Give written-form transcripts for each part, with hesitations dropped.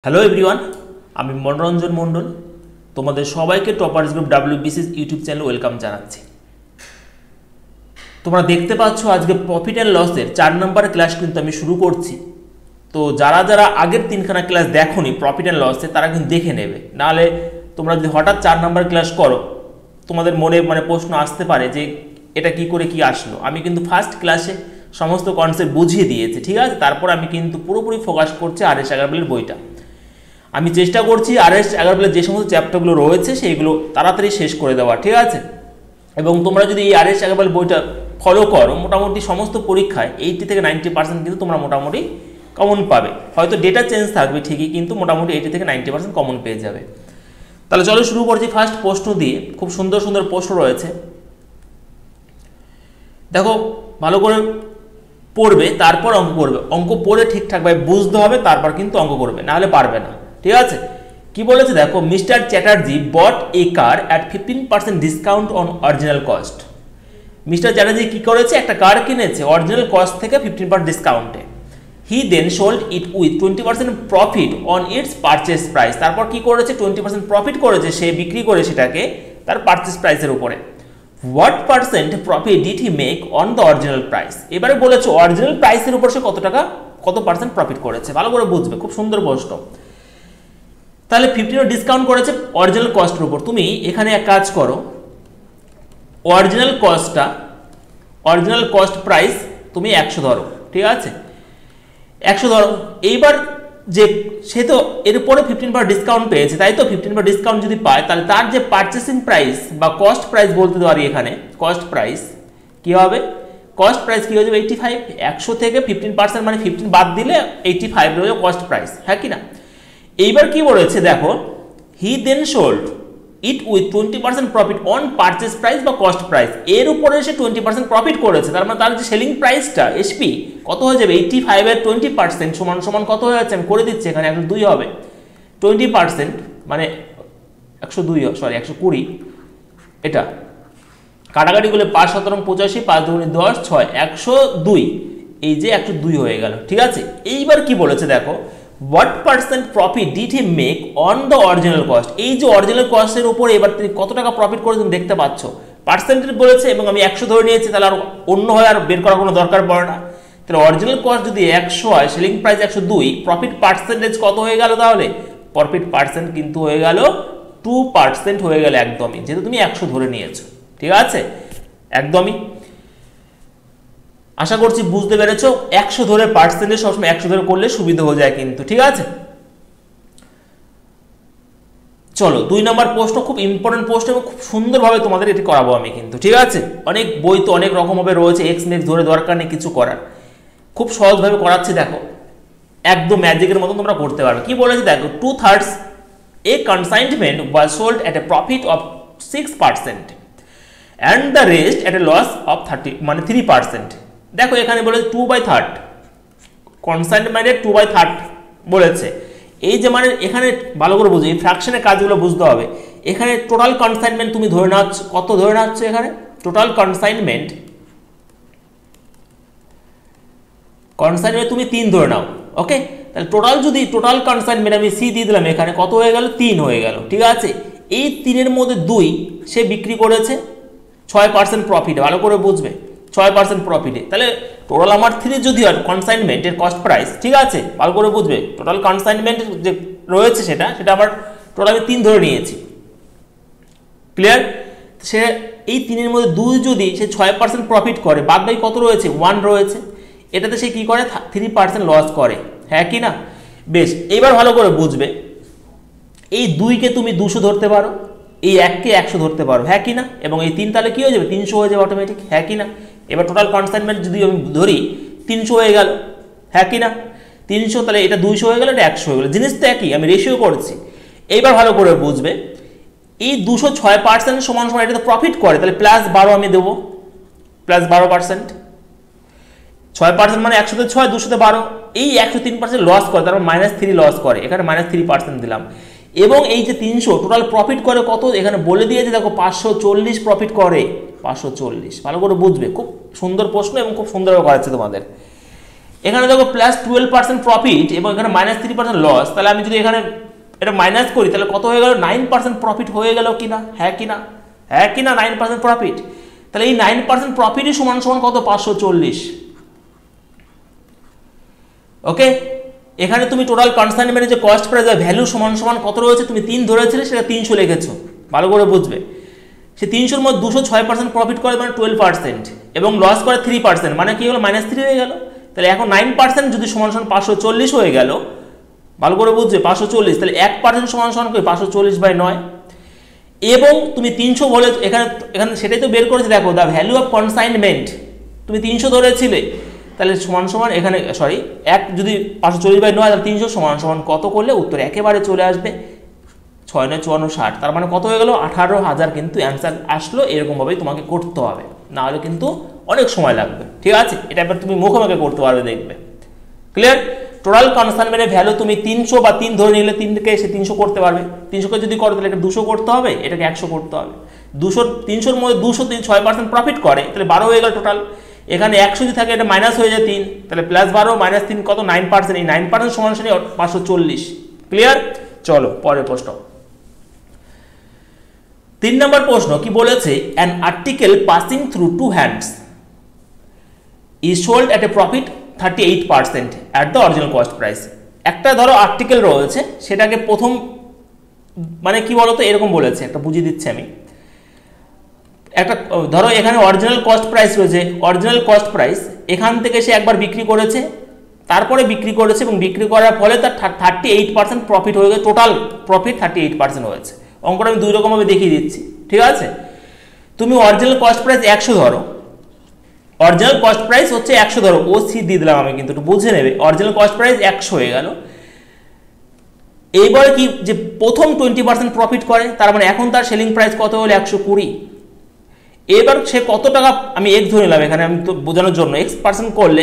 Hello everyone, আমি মনোরঞ্জন মণ্ডল। তোমাদের সবাইকে টপার্স গ্রুপ WBC's ইউটিউব চ্যানেলে ওয়েলকাম জানাচ্ছি। তোমরা দেখতে পাচ্ছ আজকে প্রফিট অ্যান্ড লসের 4 নম্বর ক্লাস কিন্তু আমি শুরু করছি। তো যারা যারা আগের 3খানা ক্লাস দেখোনি প্রফিট অ্যান্ড লসে, তারা কিন্তু দেখে নেবে। নাহলে তোমরা যদি হঠাৎ 4 নম্বর ক্লাস করো, তোমাদের মনে প্রশ্ন আসতে পারে যে এটা কি করে কি আসলো। আমি কিন্তু ফার্স্ট ক্লাসে সমস্ত কনসেপ্ট বুঝিয়ে দিয়েছি, ঠিক আছে। তারপর আমি কিন্তু পুরোপুরি ফোকাস করছি RS আগারওয়ালের বইটা। আমি চেষ্টা করছি RS আগারওয়ালের যে সমস্ত চ্যাপ্টারগুলো রয়েছে সেইগুলো তাড়াতাড়ি শেষ করে দেওয়া, ঠিক আছে। এবং তোমরা যদি এই RS আগারওয়াল বইটা ফলো করো, মোটামুটি সমস্ত পরীক্ষায় 80 থেকে 90% কিন্তু তোমরা মোটামুটি কমন পাবে। হয়তো ডেটা চেঞ্জ থাকবে ঠিকই, কিন্তু মোটামুটি 80 থেকে 90% কমন পেয়ে যাবে। তাহলে চলো শুরু করছি ফার্স্ট প্রশ্ন দিয়ে। খুব সুন্দর সুন্দর প্রশ্ন রয়েছে, দেখো ভালো করে পড়বে, তারপর অঙ্ক করবে। অঙ্ক পড়ে ঠিকঠাকভাবে বুঝতে হবে, তারপর কিন্তু অঙ্ক করবে, নাহলে পারবে না, ঠিক আছে। কি বলেছে দেখো, mister Chatterjee bought a car at 15% discount on original cost. Mister Chatterjee কি করেছে, একটা কার কিনেছে অরিজিনাল কস্ট থেকে 15% ডিসকাউন্টে। He then sold it with 20% profit on its purchase price. তারপর কি করেছে, 20% প্রফিট করেছে, সে বিক্রি করে সেটাকে তার পারচেস প্রাইসের উপরে। What percent profit did he make on the original price. এবারে বলেছে অরিজিনাল প্রাইসের উপর সে কত পার্সেন্ট প্রফিট করেছে। ভালো করে বুঝবে, খুব সুন্দর প্রশ্ন। তাহলে 15% ডিসকাউন্ট করেছে অরিজিনাল কস্টের উপর। তুমি এখানে এক কাজ করো, অরিজিনাল কস্ট প্রাইস তুমি 100 ধরো, ঠিক আছে। 100 ধরো। এইবার যে সে তো এর উপরে 15% ডিসকাউন্ট পেয়েছে, তাই তো। 15% ডিসকাউন্ট যদি পায়, তাহলে তার যে পারচেসিং প্রাইস বা কস্ট প্রাইস বলতে পারি, এখানে কস্ট প্রাইস কি হবে, কস্ট প্রাইস কি হয়ে যাবে 85। 100 থেকে 15% মানে 15 বাদ দিলে 85 হয়ে যাবে কস্ট প্রাইস, হ্যাঁ কি না। এইবার কি বলেছে দেখো, he then sold it with 20% profit on purchase price বা কস্ট প্রাইস। এর উপরে সে 20% প্রফিট করেছে, তার মানে তার যে সেলিং প্রাইসটা SP কত হয়ে যাবে, 85 এর 20% সমান সমান কত হয়ে যাচ্ছে, আমি করে দিচ্ছি এখানে 102 হবে। 20% মানে 120, এটা কাটাকাটিগুলো 5 7 85, 5 2 10 6, 102, এই যে 102 হয়ে গেল, ঠিক আছে। এইবার কি বলেছে দেখো, what percent profit did he make on the original cost. এই যে অরিজিনাল কস্টের উপরে এবার তিনি কত টাকা প্রফিট করে তুমি দেখতে পাচ্ছ, পার্সেন্টেজ বলেছে এবং আমি 100 ধরে নিয়েছি, তাহলে আর অন্য হয় আর বের করার কোনো দরকার পড়ে না। তাহলে অরিজিনাল কস্ট যদি 100 হয়, সেলিং প্রাইস 102, প্রফিট পার্সেন্টেজ কত হয়ে গেল, তাহলে প্রফিট পার্সেন্ট কিন্তু হয়ে গেল 2% হয়ে গেল একদমই, যেহেতু তুমি 100 ধরে নিয়েছো, ঠিক আছে, একদমই। আশা করছি বুঝতে পেরেছো। 100 ধরে পার্সেন্টেজ সবসময় 100 ধরে করলে সুবিধা হয়ে যায় কিন্তু, ঠিক আছে। চলো 2 নম্বর প্রশ্ন, খুব ইম্পর্টেন্ট প্রশ্ন এবং খুব সুন্দরভাবে তোমাদের এটি করাবো আমি কিন্তু, ঠিক আছে। অনেক বই তো অনেক রকমভাবে রয়েছে, এক্স মেক্স ধরে দরকার নেই কিছু করার, খুব সহজভাবে করাচ্ছি দেখো, একদম ম্যাজিকের মতন তোমরা করতে পারবে। কি বলেছে দেখো, 2/3 a consignment was sold at a profit of 6% and the rest at a loss of 3%। দেখো এখানে বলেছে 2/3, কনসাইনমেন্টের 2/3 বলেছে। এই যে এখানে ভালো করে বুঝো, এই ফ্র্যাকশনের কাজগুলো বুঝতে হবে। এখানে টোটাল কনসাইনমেন্ট তুমি ধরে নাও, কত ধরে নাচ্ছ, এখানে টোটাল কনসাইনমেন্ট তুমি 3 ধরে নাও, ওকে। তাহলে টোটাল কনসাইনমেন্ট আমি C দিয়ে দিলাম, এখানে কত হয়ে গেল, 3 হয়ে গেল, ঠিক আছে। এই 3-এর মধ্যে 2 সে বিক্রি করেছে 6% প্রফিট, ভালো করে বুঝবে, 6% প্রফিটে। তাহলে টোটাল আমার 3 যদি হয় কনসাইনমেন্টের কস্ট প্রাইস, ঠিক আছে, ভালো করে বুঝবে। টোটাল কনসাইনমেন্ট যে রয়েছে সেটা আমার টোটাল আমি 3 ধরে নিয়েছি, ক্লিয়ার। সে এই 3-এর মধ্যে 2 যদি সে 6% প্রফিট করে, বাদ বাকি কত রয়েছে, 1 রয়েছে, এটাতে সে কি করে 3% লস করে, হ্যাঁ কি না। বেশ, এবার ভালো করে বুঝবে, এই 2কে তুমি 200 ধরতে পারো, এই 1কে 100 ধরতে পারো, হ্যাঁ কি না। এবং এই 3 তাহলে কি হয়ে যাবে, 300 হয়ে যাবে অটোমেটিক, হ্যাঁ কি না। এবার টোটাল কনসাইনমেন্ট যদি আমি ধরি 300 হয়ে গেল, হ্যাঁ কি না। 300, তাহলে এটা 200 হয়ে গেল, এটা 100 হয়ে গেল, জিনিস তো একই, আমি রেশিও করছি। এইবার ভালো করে বুঝবে, এই 206% সমান সমান এটাতে প্রফিট করে, তাহলে +12 আমি দেবো, +12%। 6% মানে 100তে 6, 200তে 12, এই 103% লস করে, তারপর -3 লস করে, এখানে -3% দিলাম। এবং এই যে 300 টোটাল প্রফিট করে কত, এখানে বলে দিয়েছে দেখো 540 প্রফিট করে, 540, ভালো করে বুঝবে। খুব সুন্দর প্রশ্ন এবং খুব সুন্দরভাবে করাচ্ছে তোমাদের। এখানে দেখো প্লাস 12% প্রফিট এবং এখানে মাইনাস 3% লস, তাহলে আমি যদি এখানে এটা মাইনাস করি তাহলে কত হয়ে গেল, 9% প্রফিট হয়ে গেল কিনা, হ্যাঁ কিনা, হ্যাঁ কিনা 9% প্রফিট। তাহলে এই 9% প্রফিটই সমান সমান কত, 540। ওকে, এখানে তুমি টোটাল কনসাইনমেন্টের যে কস্ট প্রাইস ভ্যালু সমান সমান কত রয়েছে, তুমি 3 ধরেছিলে সেটা 300 লিখেছো, ভালো করে বুঝবে। সে 300-র মধ্যে 206% প্রফিট করে মানে 12% এবং লস করে 3% মানে কি হলো, -3 হয়ে গেল। তাহলে এখন 9% যদি সমান সমান 540 হয়ে গেল, ভালো করে বুঝবে 540, তাহলে 1% সমান সমান করে 540/9 এবং তুমি 300 বলে এখানে এখানে সেটাই তো বের করেছে, দেখো দ্য ভ্যালু অফ কনসাইনমেন্ট তুমি 300 ধরেছিলে, তাহলে সমান সমান এখানে সরি এক যদি 540/9 তাহলে 300 সমান সমান কত করলে উত্তর একেবারে চলে আসবে 6 9 54 60, তার মানে কত হয়ে গেল 18,000 কিন্তু অ্যান্সার আসলো। এরকমভাবেই তোমাকে করতে হবে, না হলে কিন্তু অনেক সময় লাগবে, ঠিক আছে। এটা এবার তুমি মুখোমুখি করতে পারবে, দেখবে। ক্লিয়ার? টোটাল কনসাইনমেন্টের ভ্যালু তুমি 300 বা 3 ধরে নিলে 3কে এসে 300 করতে পারবে, 300কে যদি করো তাহলে এটা 200 করতে হবে, এটাকে 100 করতে হবে। 300-র মধ্যে 206% প্রফিট করে, তাহলে 12 হয়ে গেল টোটাল। এখানে 100 যদি থাকে এটা মাইনাস হয়ে যায় 3, তাহলে প্লাস 12 মাইনাস 3 কত, 9%। এই 9% সমান সমান 540। ক্লিয়ার? চলো পরের প্রশ্ন। 3 নম্বর প্রশ্ন কি বলেছে, an article passing through 2 hands is sold at a profit 38% at the original cost price. একটা ধরো আর্টিকেল রয়েছে, সেটাকে প্রথম মানে কি বলতো এরকম বলেছে, একটা বুঝিয়ে দিচ্ছি আমি। একটা ধরো এখানে অরিজিনাল কস্ট প্রাইস রয়েছে, অরিজিনাল কস্ট প্রাইস এখান থেকে সে একবার বিক্রি করেছে, তারপরে বিক্রি করেছে এবং বিক্রি করার ফলে তার 38% প্রফিট হয়ে গেছে, টোটাল প্রফিট 38% হয়েছে। অঙ্কটা আমি 2 রকমভাবে দেখিয়ে দিচ্ছি, ঠিক আছে। তুমি অরিজিনাল কস্ট প্রাইস 100 ধরো, অরিজিনাল কস্ট প্রাইস হচ্ছে 100 ধরো, ও সি দিয়ে দিলাম আমি, কিন্তু একটু বুঝে নেবে। অরিজিনাল কস্ট প্রাইস 100 হয়ে গেল। এইবারে কি যে প্রথম 20% প্রফিট করে, তার মানে এখন তার সেলিং প্রাইস কত হলো, 120। এবার সে কত টাকা, আমি x ধরে নিলাম এখানে আমি তো বোঝানোর জন্য, x% করলে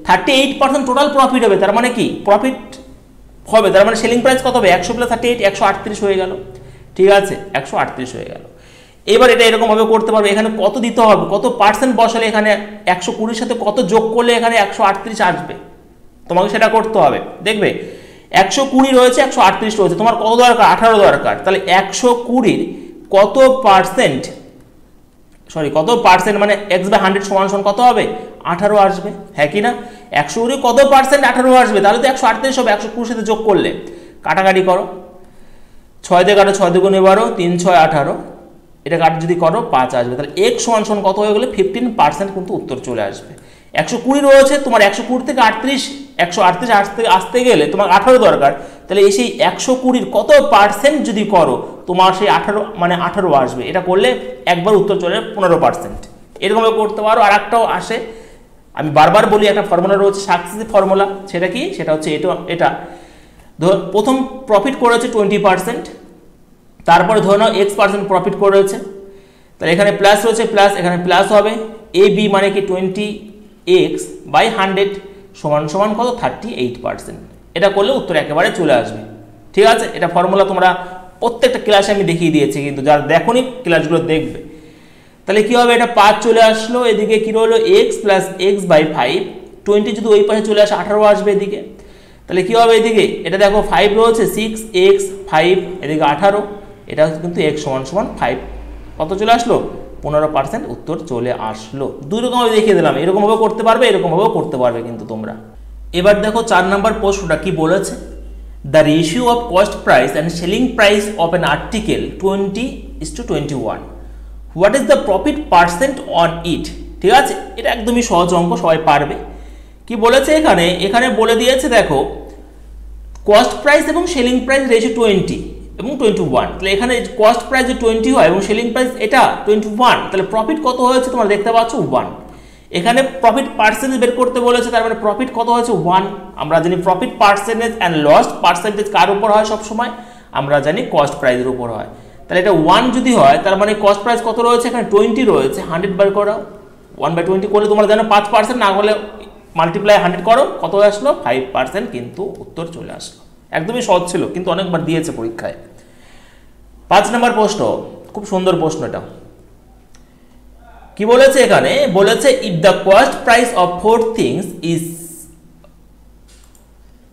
38% টোটাল প্রফিট হবে, তার মানে কি প্রফিট হবে, তার মানে সেলিং প্রাইস কত হবে, 100 + 38 138 হয়ে গেল, ঠিক আছে, 138 হয়ে গেল। এবার এটা এরকমভাবে করতে পারবে, এখানে কত দিতে হবে, কত পার্সেন্ট বসালে এখানে 120-র সাথে কত যোগ করলে এখানে 138 আসবে, তোমাকে সেটা করতে হবে। দেখবে 120 রয়েছে, 138 রয়েছে, তোমার কত দরকার, 18 দরকার। তাহলে 120-র কত পার্সেন্ট, সরি কত পার্সেন্ট মানে x/100 সমান সমান কত হবে, 18 আসবে, হ্যাঁ কি না। 120 কত পার্সেন্ট, 18 আসবে, তাহলে তো 138 হবে 120-র সাথে যোগ করলে। কাটাকাটি করো, 6 দিয়ে কাটো, 6 2 12, 3 6 18, এটা কাট যদি করো 5 আসবে। তাহলে x সমান সমান কত হয়ে গেলে 15% কিন্তু উত্তর চলে আসবে। 120 রয়েছে, তোমার 120 থেকে 138 আসতে গেলে তোমার 18 দরকার, তাহলে এই সেই 120-র কত পার্সেন্ট যদি করো তোমার সেই 18 মানে 18 আসবে। এটা করলে একবার উত্তর চলে 15%। এরকমভাবে করতে পারো। আর একটাও আসে, আমি বারবার বলি, একটা ফর্মুলা রয়েছে সাকসেসিভ ফর্মুলা, সেটা কি, সেটা হচ্ছে এটা ধর প্রথম প্রফিট করেছে 20%, তারপরে ধরে নাও x% প্রফিট করেছে, তাহলে এখানে প্লাস রয়েছে, প্লাস এখানে প্লাস হবে, এ বি মানে কি 20x/100 সমান সমান কত, 38%। এটা করলে উত্তর একেবারে চলে আসবে, ঠিক আছে। এটা ফর্মুলা তোমরা প্রত্যেকটা ক্লাসে আমি দেখিয়ে দিয়েছি, কিন্তু যারা দেখোনি ক্লাসগুলো দেখবে। তাহলে কি হবে, এটা 5 চলে আসলো, এদিকে কি রইলো x + x/5, 20 যদি ওই পাশে চলে আসে 18 আসবে এদিকে। তাহলে কি হবে, এদিকে এটা দেখো 5 রয়েছে, 6x 5, এদিকে 18, এটা কিন্তু x সমান সমান 5 কত চলে আসলো, 15% উত্তর চলে আসলো। 2 রকমভাবে দেখিয়ে দিলাম, এরকমভাবে করতে পারবে, এরকমভাবেও করতে পারবে কিন্তু তোমরা। এবার দেখো 4 নম্বর প্রশ্নটা কি বলেছে, the ratio of cost price and selling price of an article 20:21, what is the profit percent on it. ঠিক আছে, এটা একদমই সহজ অঙ্ক, সবাই পারবে। কি বলেছে এখানে বলে দিয়েছে, দেখো কস্ট প্রাইস এবং সেলিং প্রাইস রেশিও 20 এবং 21, তাহলে এখানে কস্ট প্রাইস 20 হয় এবং সেলিং প্রাইস এটা 21, তাহলে প্রফিট কত হয়েছে তোমরা দেখতে পাচ্ছ 1। এখানে প্রফিট পার্সেন্টেজ বের করতে বলেছে, তার মানে প্রফিট কত হয়েছে 1। আমরা জানি profit percentage and loss percentage কার উপর হয় সব সময়, আমরা জানি কস্ট প্রাইসের উপর হয়। তাহলে এটা 1 যদি হয়, তার মানে কস্ট প্রাইস কত রয়েছে, এখানে 20 রয়েছে, 100 বার করো, 1/20 করলে তোমরা জানো 5%, না হলে মাল্টিপ্লাই 100 করো, কত আসলো 5% কিন্তু উত্তর চলে আসলো। একদমই সহজ ছিল, কিন্তু অনেকবার দিয়েছে পরীক্ষায়। 5 নম্বর প্রশ্ন, খুব সুন্দর প্রশ্ন এটা। কি বলেছে এখানে, বলেছে if the cost price of 4 things is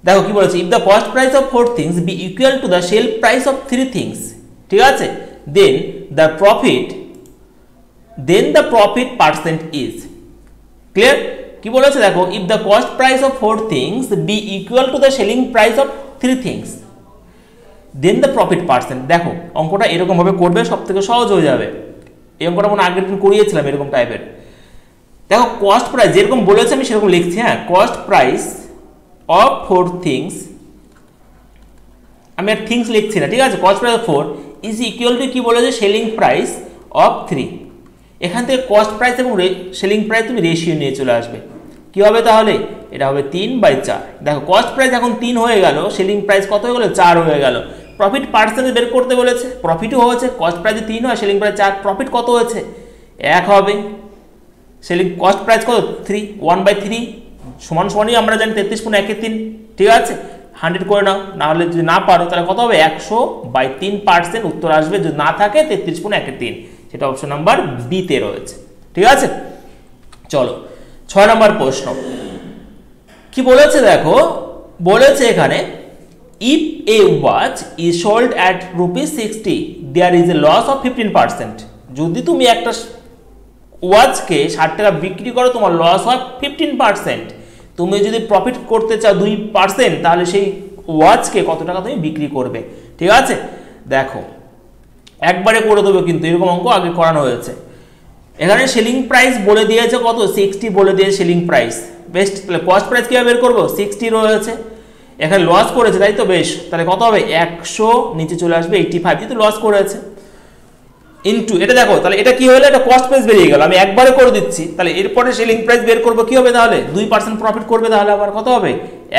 দেখো কি বলেছে, if the cost price of 4 things be equal to the sell price of 3 things, ঠিক আছে, then the profit percent is. Clear? কি বলেছে দেখো, if the cost price of 4 things be equal to the selling price of 3 things then the profit percent. দেখো অঙ্কটা এরকম ভাবে করবে, সব থেকে সহজ হয়ে যাবে। এই অঙ্কটা মনে আগের দিন করিয়েছিলাম এরকম টাইপের। দেখো কস্ট প্রাইস যেরকম বলেছে আমি সেরকম লিখছি, হ্যাঁ, কস্ট প্রাইস অফ 4 থিংস, আমি আর থিংস লিখছি না, ঠিক আছে, cost price of 4 is equal to কি বলেছে, সেলিং প্রাইস অফ 3। এখান থেকে কস্ট প্রাইস এবং সেলিং প্রাইস তুমি রেশিও নিয়ে চলে আসবে। কি হবে তাহলে, এটা হবে 3/4। দেখো কস্ট প্রাইস এখন 3 হয়ে গেল, সেলিং প্রাইস কত হয়ে গেল, 4 হয়ে গেল। প্রফিট পার্সেন্টেজ বের করতে বলেছে, প্রফিটও হয়েছে, কস্ট প্রাইসে 3 হয়, সেলিং প্রাইস 4, প্রফিট কত হয়েছে 1 হবে। সেলিং কস্ট প্রাইস কত 3, 1/3 সমান সমানই আমরা জানি 33.1 ঠিক আছে, 100 করে নাও, না হলে যদি না পারো তাহলে কত হবে 100/3% উত্তর আসবে, যদি না থাকে 33.1, সেটা অপশন নাম্বার বি তে রয়েছে। ঠিক আছে, চলো 6 নম্বর প্রশ্ন কি বলেছে দেখো, বলেছে এখানে if a watch is sold at ₹60 there is a loss of 15%। যদি তুমি একটা ওয়াচকে 60 টাকা বিক্রি করো, তোমার লস হয় 15%। তুমি যদি প্রফিট করতে চাও 2%, তাহলে সেই ওয়াচকে কত টাকা তুমি বিক্রি করবে। ঠিক আছে, দেখো একবারে করে দেবো, কিন্তু এরকম অঙ্ক আগে করানো হয়েছে। এখানে সেলিং প্রাইস বলে দিয়েছে কত, 60 বলে দিয়েছে সেলিং প্রাইস। বেস্ট, তাহলে কস্ট প্রাইস কীভাবে বের করবো, 60 রয়েছে, এখানে লস করেছে তাই তো, বেশ, তাহলে কত হবে 100, নিচে চলে আসবে 85, যেহেতু লস করেছে, ইনটু এটা দেখো, তাহলে এটা কি হলো, এটা কস্ট প্রাইস বেরিয়ে গেল, আমি একবারে করে দিচ্ছি। তাহলে এরপরে সেলিং প্রাইস বের করবো, কি হবে তাহলে 2% প্রফিট করবে, তাহলে আবার কত হবে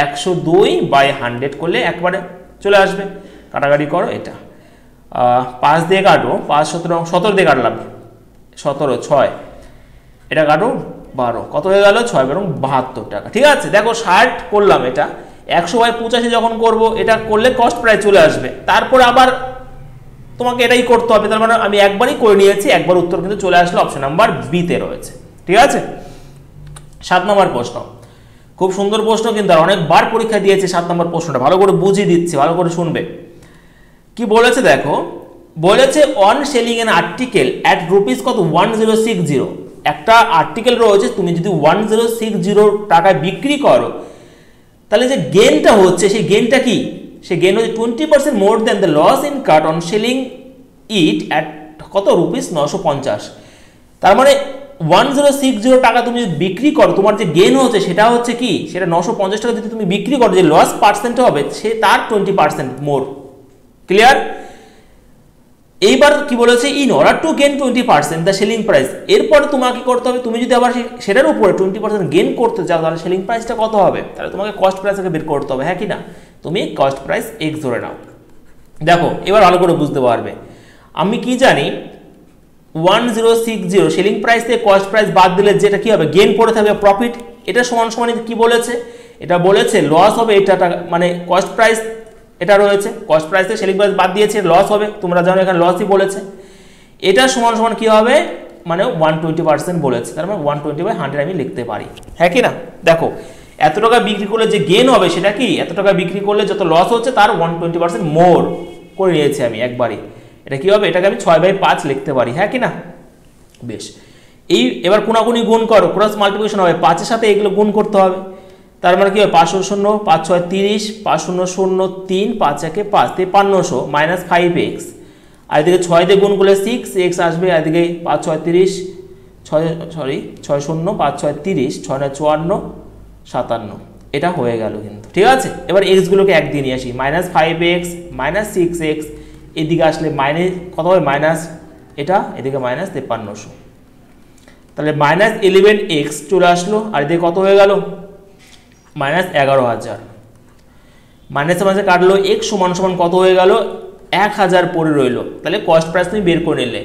102/100 করলে একবারে চলে আসবে। কাটাকাটি করো, এটা 5 দিয়ে কাটো, 5 17 দিয়ে কাটলাম, 17 6, এটা কাটো 12, কত হয়ে গেল 6 এবং 72 টাকা। ঠিক আছে, দেখো 60 করলাম, এটা 100/85 যখন করব, এটা করলে কস্ট প্রাইস চলে আসবে, তারপর আবার তোমাকে এটাই করতে হবে। তার মানে আমি একবারই করে নিয়েছি, একবার উত্তর কিন্তু চলে আসলো, অপশন নাম্বার বি তে রয়েছে। ঠিক আছে, 7 নম্বর প্রশ্ন, খুব সুন্দর প্রশ্ন কিন্তু, আর অনেকবার পরীক্ষা দিয়েছে 7 নম্বর প্রশ্নটা, ভালো করে বুঝিয়ে দিচ্ছি, ভালো করে শুনবে। কি বলেছে দেখো, বলেছে on selling N article at rupees কত 1060, একটা আর্টিকেল রয়েছে, তুমি যদি 1060 টাকায় বিক্রি করো, তাহলে যে গেনটা হচ্ছে, সেই গেনটা কি, সে গেন হচ্ছে 20% more than the loss incurred on selling it at কত রুপিস 950। তার মানে 1060 টাকা তুমি যদি বিক্রি করো, তোমার যে গেন হচ্ছে সেটা হচ্ছে কি, সেটা 950 টাকা যদি তুমি বিক্রি করো, যে লস পার্সেন্ট হবে সে তার 20% মোর। ক্লিয়ার? এইবার কি বলেছে, in order to gain 20% the selling price, এরপরে তোমাকে করতে হবে, তুমি যদি আবার সেটার উপরে 20% গেন করতে চাও, তাহলে সেলিং প্রাইসটা কত হবে, তাহলে তোমাকে কস্ট প্রাইসকে বের করতে হবে, হ্যাঁ কি না, তুমি কস্ট প্রাইস x ধরে নাও। দেখো এবার ভালো করে বুঝতে পারবে, আমি কি জানি 1060 সেলিং প্রাইস থেকে কস্ট প্রাইস বাদ দিলে যেটা কি হবে, গেন পড়ে থাকবে প্রফিট, এটা সমান সমান কি বলেছে, এটা বলেছে লস হবে এটা টাকা, মানে কস্ট প্রাইস এটা রয়েছে, কস্ট প্রাইস থেকে সেলিং প্রাইস বাদ দিয়েছে, লস হবে, তোমরা জানো এখানে লসই বলেছে, এটা সমান সমান কি হবে, মানে 120% বলেছে, তার মানে 120/100 আমি লিখতে পারি, হ্যাঁ কি না। দেখো এত টাকা বিক্রি করলে যে গেন হবে সেটা কি, এত টাকা বিক্রি করলে যত লস হচ্ছে তার 120% মোর করে নিয়েছি আমি একবারই, এটা কি হবে, এটাকে আমি 6/5 লিখতে পারি, হ্যাঁ কি না। বেশ, এই এবার কোনাকুনি গুণ করো, ক্রস মাল্টিপ্লিকেশন হবে, 5 এর সাথে এগুলো গুণ করতে হবে, তার মানে কি হবে 5 0 5 6 30, 5 0 0 3, 5 1 5, 5300 -5x, আর এদিকে 6 দিয়ে গুণ করলে 6x আসবে, আর এদিকে 5 6 30, 6 0 5 6 30, 6 9 54 57, এটা হয়ে গেল কিন্তু। ঠিক আছে, এবার x গুলোকে এক দিয়ে নিয়ে আসি, -5x -6x, এদিকে আসলে মাইনাস কত হবে, মাইনাস এটা, এদিকে -5300, তাহলে -11x চলে আসলো, আর এদিকে কত হয়ে গেল -11000, মাইনাসে মাঝে কাটলো, x সমান সমান কত হয়ে গেল 1000 পড়ে রইলো, তাহলে কস্ট প্রাইস তুমি বের করে নিলে।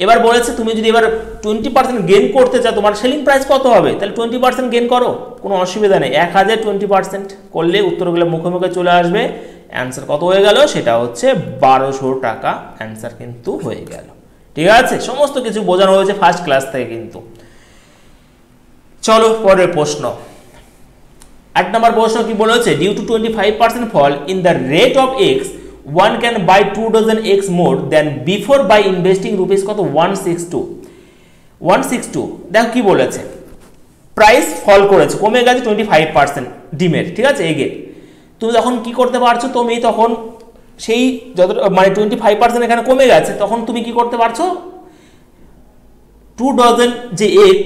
এবার বলেছে তুমি যদি এবার 20% গেন করতে চাও, তোমার সেলিং প্রাইস কত হবে, তাহলে 20% গেন করো, কোনো অসুবিধা নেই, 1000 20% করলে উত্তরগুলো মুখে মুখে চলে আসবে, অ্যান্সার কত হয়ে গেল, সেটা হচ্ছে 1200 টাকা অ্যান্সার কিন্তু হয়ে গেল। ঠিক আছে, সমস্ত কিছু বোঝানো হয়েছে ফার্স্ট ক্লাস থেকে কিন্তু। চলো পরের প্রশ্ন, 8 নম্বর প্রশ্ন কি বলেছে, due to 25% fall in the rate of x one can buy 2 dozen x more than before by investing rupees কত 162। দেখো কি বলেছে, প্রাইস ফল করেছে, কমে গেছে 25% ডিমের, ঠিক আছে এগের। তুমি তখন কি করতে পারছো, তুমি তখন সেই যত মানে 25% এখানে কমে গেছে, তখন তুমি কি করতে পারছো, 2 ডজন যে এগ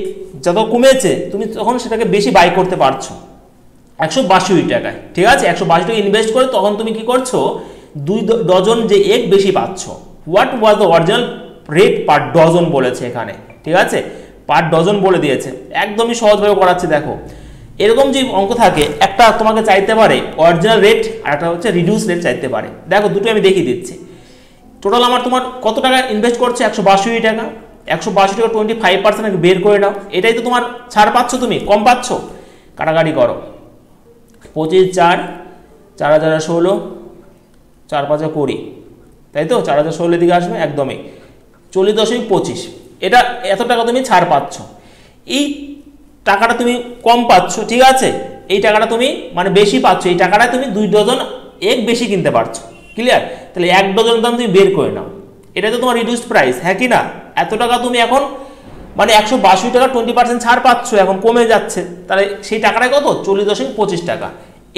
যত কমেছে তুমি তখন সেটাকে বেশি বাই করতে পারছো 182 টাকায়, ঠিক আছে। 182 টাকা ইনভেস্ট করে তখন তুমি কি করছো, 2 ডজন যে এগ বেশি পাচ্ছ। What was the original rate per dozen বলেছে এখানে, ঠিক আছে, পার ডজন বলে দিয়েছে, একদমই সহজভাবে করাচ্ছে। দেখো এরকম যে অঙ্ক থাকে, একটা তোমাকে চাইতে পারে অরিজিনাল রেট আর একটা হচ্ছে রিডিউস রেট চাইতে পারে। দেখো দুটো আমি দেখিয়ে দিচ্ছি। টোটাল আমার তোমার কত টাকা ইনভেস্ট করছে, 182 টাকা। 182 টাকা 25% বের করে নাও, এটাই তো তোমার ছাড় পাচ্ছ, তুমি কম পাচ্ছ। কাটাকাটি করো, 25 4 4 হাজার 16 4 5 20, তাই তো 4016 দিকে আসবে একদমই 40.25। এটা এত টাকা তুমি ছাড় পাচ্ছ, এই টাকাটা তুমি কম পাচ্ছ, ঠিক আছে, এই টাকাটা তুমি মানে বেশি পাচ্ছ, এই টাকাটা তুমি 2 ডজন এগ বেশি কিনতে পারছো, ক্লিয়ার। তাহলে 1 ডজন দাম তুমি বের করে নাও, এটা তো তোমার রিডিউসড প্রাইস, হ্যাঁ কি না। এত টাকা তুমি এখন মানে 182 টাকা 20% ছাড় পাচ্ছ, এখন কমে যাচ্ছে, তাহলে সেই টাকাটা কত 40.25 টাকা।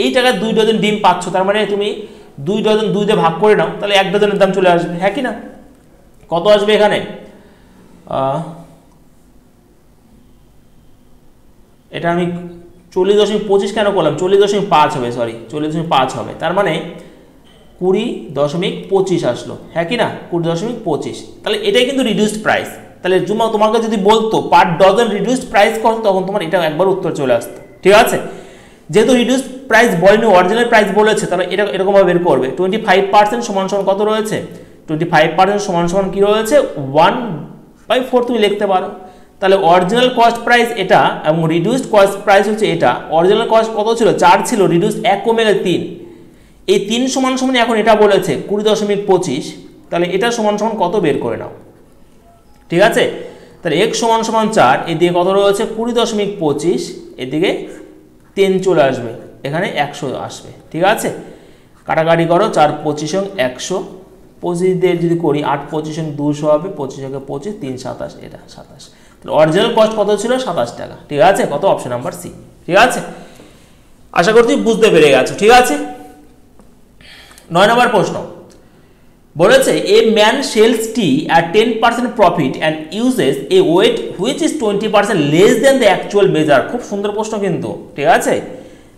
এই টাকায় 2 ডজন ডিম পাচ্ছ, তার মানে তুমি 2 ডজন 2 দিয়ে ভাগ করে নাও, তাহলে 1 ডজনের দাম চলে আসবে, হ্যাঁ কি না। কত আসবে এখানে, এটা আমি 40.25 কেন করলাম, 40.5 হবে, সরি 40.5 হবে, তার মানে 20.25 আসলো, হ্যাঁ কি না, 20.25। তাহলে এটাই কিন্তু রিডিউসড প্রাইস। তাহলে তোমাকে যদি বলতো পার ডজন রিডিউসড প্রাইস কত, তখন তোমার এটা একবার উত্তর চলে আসতো, ঠিক আছে। যেহেতু রিডিউসড প্রাইস বলেনি, অরিজিনাল প্রাইস বলেছে, তাহলে এটা এরকমভাবে বের করবে। 25% সমান সমান কত রয়েছে, 25% সমান সমান কি রয়েছে 1/4 তুমি লিখতে পারো। তাহলে অরিজিনাল কস্ট প্রাইস এটা এবং রিডিউসড কস্ট প্রাইস হচ্ছে এটা। অরিজিনাল কস্ট কত ছিল 4 ছিল, রিডিউসড 1 কমে গেছে 3। এই 3 সমান সমান এখন এটা বলেছে 20.25, তাহলে এটা সমান সমান কত বের করে নাও, ঠিক আছে। তাহলে x সমান সমান 4, এদিকে কত রয়েছে 20.25, এদিকে 3 চলে আসবে, এখানে 100 আসবে, ঠিক আছে। কাটাকাটি করো, 4 25 100, 25 দিয়ে যদি করি 8 25 200 হবে, 25 25 3 27, এটা 27। তাহলে অরিজিনাল কস্ট কত ছিল 27 টাকা, ঠিক আছে। কত, অপশন নাম্বার সি, ঠিক আছে। আশা করছি বুঝতে পেরে গেছো, ঠিক আছে। 9 নম্বর প্রশ্ন বলেছে, a man sells tea at 10% profit and uses a weight which is 20% less than the actual measure. খুব সুন্দর প্রশ্ন কিন্তু, ঠিক আছে।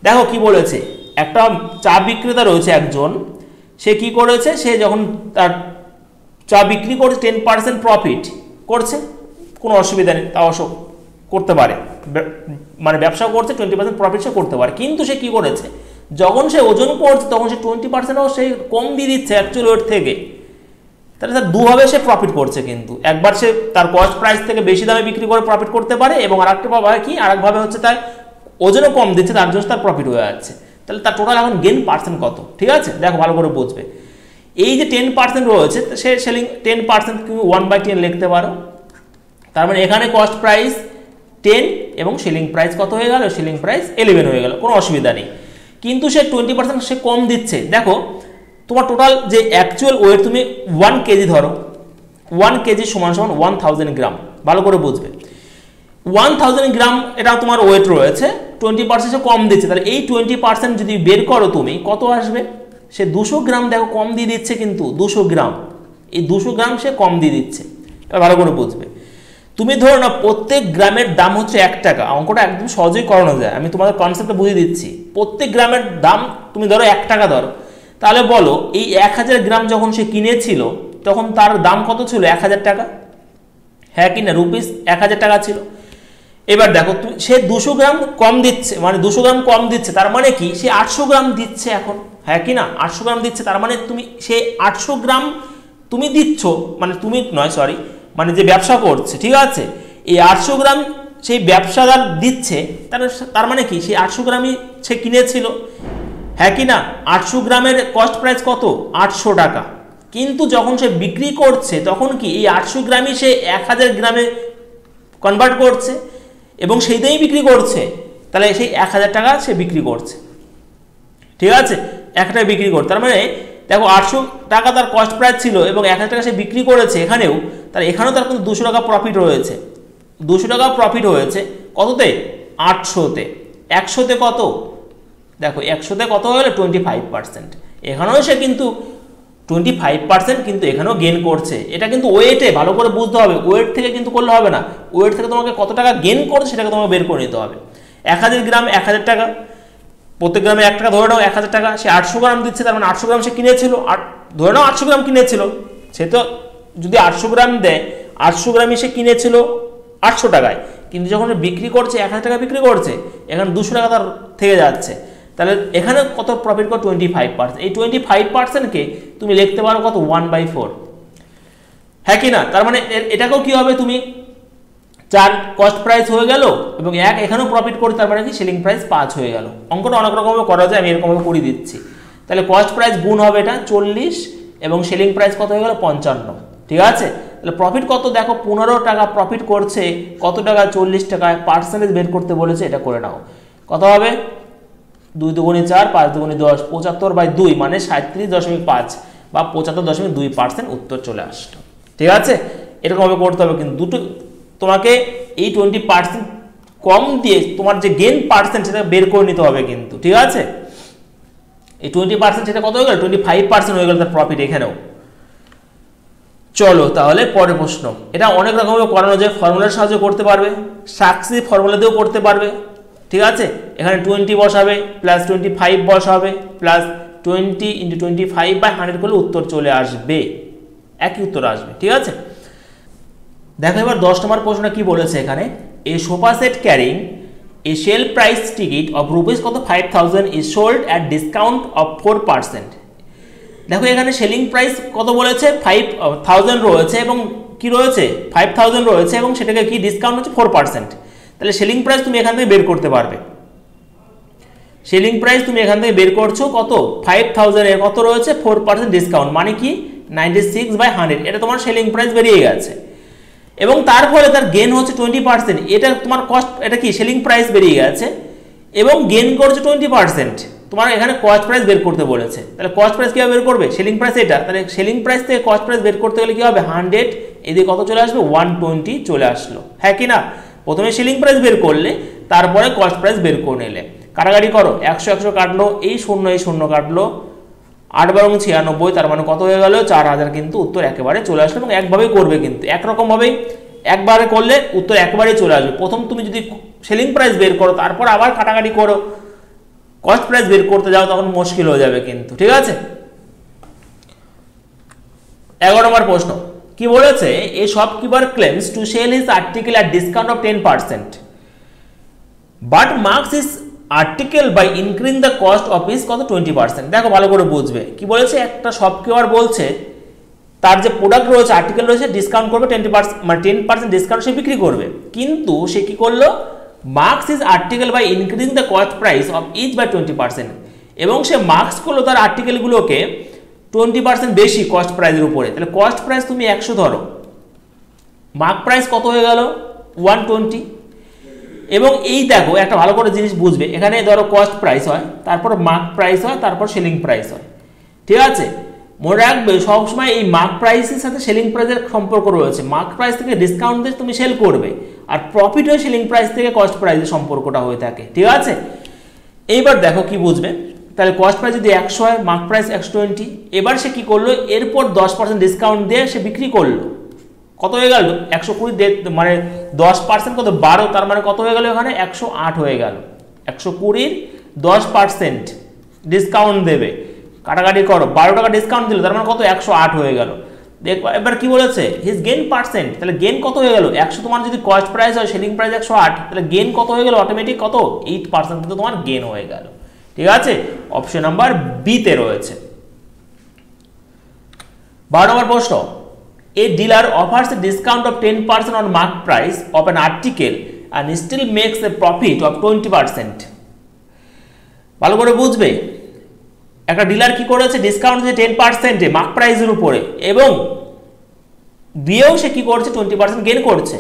দেখো কি বলেছে, একটা চা বিক্রেতা রয়েছে একজন, সে কি করেছে, সে যখন তার চা বিক্রি করছে 10% প্রফিট করছে, কোনো অসুবিধা নেই, তাও করতে পারে, মানে ব্যবসা করছে 20% প্রফিট সে করতে পারে। কিন্তু সে কি করেছে, যখন সে ওজন করছে তখন সে 20%ও সে কম দিয়ে দিচ্ছে অ্যাকচুয়াল ওয়েট থেকে, তাহলে স্যার দুভাবে সে প্রফিট করছে। কিন্তু একবার সে তার কস্ট প্রাইস থেকে বেশি দামে বিক্রি করে প্রফিট করতে পারে, এবং আরেকটা ভাবে কি, আরেকভাবে হচ্ছে তার ওজনও কম দিচ্ছে, তার জন্য তার প্রফিট হয়ে যাচ্ছে। তাহলে তার টোটাল এখন গেইন পার্সেন্ট কত, ঠিক আছে। দেখো ভালো করে বুঝবে, এই যে 10% রয়েছে, সে সেলিং 10% তুমি 1/10 লিখতে পারো, তার মানে এখানে কস্ট প্রাইস 10 এবং সেলিং প্রাইস কত হয়ে গেল, সেলিং প্রাইস 11 হয়ে গেল, কোনো অসুবিধা নেই। কিন্তু সে 20% সে কম দিচ্ছে। দেখো তোমার টোটাল যে অ্যাকচুয়াল ওয়েট তুমি 1 কেজি ধরো, 1 কেজি সমান সমান 1000 গ্রাম, ভালো করে বুঝবে। 1000 গ্রাম এটা তোমার ওয়েট রয়েছে, 20% সে কম দিচ্ছে, তাহলে এই 20% যদি বের করো তুমি কত আসবে, সে 200 গ্রাম দেখো কম দিয়ে দিচ্ছে, কিন্তু 200 গ্রাম, এই 200 গ্রাম সে কম দিয়ে দিচ্ছে, এটা ভালো করে বুঝবে। তুমি ধরো না প্রত্যেক গ্রামের দাম হচ্ছে 1 টাকা, অঙ্কটা একদম সহজেই করানো যায়, আমি তোমাদের কনসেপ্টটা বুঝিয়ে দিচ্ছি। প্রত্যেক গ্রামের দাম তুমি ধরো 1 টাকা ধরো, তাহলে বলো এই 1000 গ্রাম যখন সে কিনেছিল তখন তার দাম কত ছিল 1000 টাকা, হ্যাঁ কি না, রুপিস 1000 টাকা ছিল। এবার দেখো সে 200 গ্রাম কম দিচ্ছে, মানে 200 গ্রাম কম দিচ্ছে, তার মানে কি সে 800 গ্রাম দিচ্ছে এখন, হ্যাঁ কি না, 800 গ্রাম দিচ্ছে, তার মানে তুমি সে 800 গ্রাম তুমি দিচ্ছ, মানে তুমি নয় সরি, মানে যে ব্যবসা করছে, ঠিক আছে, এই 800 গ্রাম সেই ব্যবসাদার দিচ্ছে, তার মানে কি সেই 800 গ্রামই সে কিনেছিল, হ্যাঁ কি না। 800 গ্রামের কস্ট প্রাইস কত 800 টাকা, কিন্তু যখন সে বিক্রি করছে তখন কি এই 800 গ্রামই সে 1000 গ্রামে কনভার্ট করছে এবং সেইটাই বিক্রি করছে, তাহলে সেই 1000 টাকা সে বিক্রি করছে, ঠিক আছে, 1 টাকা বিক্রি করছে। তার মানে দেখো 800 টাকা তার কস্ট প্রাইস ছিল এবং 1000 টাকা সে বিক্রি করেছে এখানেও, তার এখানেও তার কিন্তু 200 টাকা প্রফিট রয়েছে। 200 টাকা প্রফিট হয়েছে কততে? 800-তে। 100-তে কত? দেখো 100-তে কত হয়ে গেল? 25%। এখানেও সে কিন্তু 25% কিন্তু এখানেও গেন করছে। এটা কিন্তু ওয়েটে ভালো করে বুঝতে হবে, ওয়েট থেকে কিন্তু করলে হবে না। ওয়েট থেকে তোমাকে কত টাকা গেন করছে সেটাকে তোমাকে বের করে নিতে হবে। 1000 গ্রাম 1000 টাকা, প্রত্যেক গ্রামে 1 টাকা ধরে নাও, 1000 টাকা, সে 800 গ্রাম দিচ্ছে, তার মানে 800 গ্রাম সে কিনেছিল, ধরে নাও 800 গ্রাম কিনেছিল, সে তো যদি 800 গ্রাম দেয় 800 গ্রামই সে কিনেছিল 800 টাকায়, কিন্তু যখন বিক্রি করছে 1000 টাকা বিক্রি করছে, এখানে 200 টাকা তার থেকে যাচ্ছে। তাহলে এখানে কত প্রফিট কর? 25%। এই 25%কে তুমি লিখতে পারো কত? 1/4, হ্যাঁ কি না? তার মানে এটাকেও কি হবে? তুমি 4 কস্ট প্রাইস হয়ে গেল এবং 1 এখানেও প্রফিট করে, তার মানে কি সেলিং প্রাইস 5 হয়ে গেল। অঙ্কটা অনেক রকমভাবে করা যায়, আমি এরকমভাবে করে দিচ্ছি। তাহলে কস্ট প্রাইস গুণ হবে এটা 40 এবং সেলিং প্রাইস কত হয়ে গেল? 55, ঠিক আছে। তাহলে প্রফিট কত? দেখো 15 টাকা প্রফিট করছে, কত টাকা? 40 টাকায়। পার্সেন্টেজ বের করতে বলেছে, এটা করে নাও। কত হবে? 2 দুগুণে 4, 5 দুগুণে 10, 75/2 মানে 37.5 বা 75.2% উত্তর চলে আসলো, ঠিক আছে। এরকমভাবে করতে হবে, কিন্তু দুটো তোমাকে এই 20% কম দিয়ে তোমার যে গেন পার্সেন্ট সেটা বের করে নিতে হবে কিন্তু, ঠিক আছে। এই 20% সেটা কত হয়ে গেল? 25% হয়ে গেল তার প্রফিট এখানেও। চলো তাহলে পরের প্রশ্ন। এটা অনেক রকমভাবে করানো যায়, ফর্মুলার সাহায্যে করতে পারবে, সাকসেসিভ ফর্মুলা দিয়েও করতে পারবে, ঠিক আছে। এখানে 20 বসাবে, প্লাস 25 বসাবে, প্লাস 20 × 25/100 করলে উত্তর চলে আসবে, একই উত্তর আসবে, ঠিক আছে। দেখো এবার 10 নম্বর প্রশ্নটা কি বলেছে এখানে? A sofa set carrying a sell price ticket of rupees কত 5000 is sold at discount of 4%। দেখো এখানে সেলিং প্রাইস কত বলেছে? 5000 রয়েছে এবং কি রয়েছে? 5000 রয়েছে এবং সেটাকে কি ডিসকাউন্ট হচ্ছে 4%। তাহলে সেলিং প্রাইস তুমি এখান থেকে বের করতে পারবে। সেলিং প্রাইস তুমি এখান থেকে বের করছো কত? 5000 এর কত রয়েছে? 4% ডিসকাউন্ট, মানে কি 96/100। এটা তোমার সেলিং প্রাইস বেরিয়ে গেছে এবং তার ফলে তার গেন হচ্ছে 20%। এটা তোমার কস্ট, এটা কি সেলিং প্রাইস বেরিয়ে গেছে এবং গেন করছে 20%। তোমার এখানে কস্ট প্রাইস বের করতে বলেছে, তাহলে কস্ট প্রাইস কিভাবে বের করবে? সেলিং প্রাইস এটা, তাহলে সেলিং প্রাইস থেকে কস্ট প্রাইস বের করতে গেলে কি হবে? 100, এদিকে কত চলে আসবে? 120 চলে আসলো, হ্যাঁ কি না? প্রথমে সেলিং প্রাইস বের করলে, তারপরে কস্ট প্রাইস বের করে নিলে। কাটাকাটি করো, 100 কাটলো, এই শূন্য কাটলো, 8 × 96, তার মানে কত হয়ে গেল? 4000। কিন্তু উত্তর একেবারে চলে আসলো এবং একভাবেই করবে, কিন্তু একরকমভাবেই একবারে করলে উত্তর একবারেই চলে আসবে। প্রথম তুমি যদি সেলিং প্রাইস বের করো, তারপর আবার কাটাকাটি করো, কস্ট প্রাইস বের করতে যাও, তখন মুশকিল হয়ে যাবে কিন্তু, ঠিক আছে। 11 নম্বর প্রশ্ন কি বলেছে? A shopkeeper claims to sell his article at discount of 10%, but marks his article by increasing the cost of his কত 20%। দেখো ভালো করে বুঝবে কি বলেছে। একটা শপকিপার বলছে তার যে প্রোডাক্ট রয়েছে, আর্টিকেল রয়েছে, ডিসকাউন্ট করবে 20%, মানে 10% ডিসকাউন্ট সে বিক্রি করবে। কিন্তু সে কি করলো? Marks his article by increasing the cost price of each by 20%, এবং সে মার্কস করলো তার আর্টিকেলগুলোকে 20% বেশি কস্ট প্রাইসের উপরে। তাহলে কস্ট প্রাইস তুমি 100 ধরো, মার্ক প্রাইস কত হয়ে গেল? 120। এবং এই দেখো একটা ভালো করে জিনিস বুঝবে, এখানে ধরো কস্ট প্রাইস হয়, তারপর মার্ক প্রাইস হয়, তারপর সেলিং প্রাইস হয়, ঠিক আছে। মনে রাখবে সবসময় এই মার্ক প্রাইসের সাথে সেলিং প্রাইসের সম্পর্ক রয়েছে। মার্ক প্রাইস থেকে ডিসকাউন্ট দিয়ে তুমি সেল করবে, আর প্রফিট হয় সেলিং প্রাইস থেকে কস্ট প্রাইসের সম্পর্কটা হয়ে থাকে, ঠিক আছে। এইবার দেখো কি বুঝবে। তাহলে কস্ট প্রাইস যদি 100 হয়, মার্ক প্রাইস 120, এবার সে কি করলো? এরপর 10% ডিসকাউন্ট দিয়ে সে বিক্রি করলো, কত হয়ে গেল? 120, মানে 10% কত? 12, তার মানে কত হয়ে গেল? এখানে 108 হয়ে গেল। 120 10% ডিসকাউন্ট দেবে, কাটাকাটি করো, 12 টাকা ডিসকাউন্ট দিল, তার মানে কত? 108 হয়ে গেল। দেখো এবার কি বলেছে? হিজ গেন পার্সেন্ট, তাহলে গেন কত হয়ে গেল? 100 তোমার যদি কস্ট প্রাইস হয়, সেলিং প্রাইস 108, তাহলে গেন কত হয়ে গেল? অটোমেটিক কত? 8% কিন্তু তোমার গেন হয়ে গেল, ঠিক আছে। অপশন নাম্বার বি তে রয়েছে। 12 নম্বর প্রশ্ন, a dealer offers a discount of 10% on mark price of an article and still makes a profit of 20%। ভালো করে বুঝবে, একটা ডিলার কি করেছে? ডিসকাউন্ট দিয়েছে 10% মার্ক প্রাইসের উপরে, এবং দিয়েও সে কি করছে? 20% গেন করছে।